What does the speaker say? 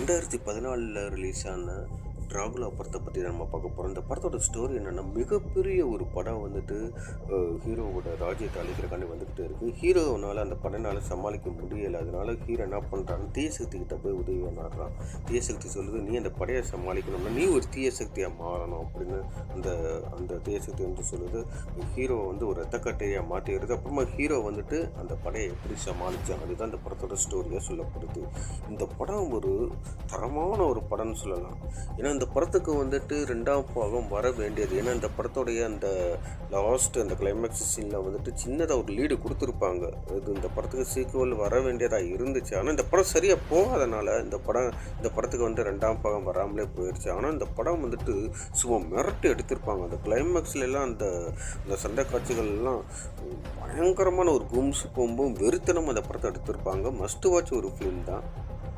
2014 release ஆன Dracula படத்தை பற்றி நம்ம பார்க்க போகிறோம். இந்த படத்தோட ஸ்டோரி என்னென்னா, மிகப்பெரிய ஒரு படம் வந்துட்டு ஹீரோவோட ராஜ்யத்தை அழிக்கிறக்காண்டி வந்துக்கிட்டே இருக்குது. ஹீரோனால் அந்த படனால் சமாளிக்க முடியலை. அதனால ஹீரோ என்ன பண்ணுறான்னு தீய சக்திக்கிட்ட போய் உதவி நாடுறான். தீய சக்தி சொல்லுது, நீ அந்த படையை சமாளிக்கணும்னா நீ ஒரு தீய சக்தியாக மாறணும் அப்படின்னு அந்த அந்த தீய சக்தி வந்து சொல்லுது. ஹீரோ வந்து ஒரு ரத்தக்கட்டையாக மாற்றிடுது. அப்புறமா ஹீரோ வந்துட்டு அந்த படையை எப்படி சமாளித்தான், அதுதான் இந்த படத்தோட ஸ்டோரியாக சொல்லப்படுது. இந்த படம் ஒரு தரமான ஒரு படம்னு சொல்லலாம். ஏன்னா இந்த படத்துக்கு வந்துட்டு 2ஆம் பாகம் வர வேண்டியது. ஏன்னா இந்த படத்தோடைய அந்த லாஸ்ட் அந்த கிளைமேக்ஸ் சீனில் வந்துட்டு சின்னதாக ஒரு லீடு கொடுத்துருப்பாங்க. இது இந்த படத்துக்கு சீக்குவல் வர வேண்டியதாக இருந்துச்சு. ஆனால் இந்த படம் சரியாக போகாதனால இந்த படத்துக்கு வந்து 2ஆம் பாகம் வராமலே போயிடுச்சு. ஆனால் இந்த படம் வந்துட்டு சும்மா மிரட்டி எடுத்திருப்பாங்க. அந்த கிளைமேக்ஸ்லாம் அந்த சண்டை காட்சிகள்லாம் பயங்கரமான ஒரு கும்ஸ் பொம்பும் வெறித்தனம் அந்த படத்தை எடுத்திருப்பாங்க. மஸ்ட் வாட்ச் ஒரு ஃபிலிம் தான்.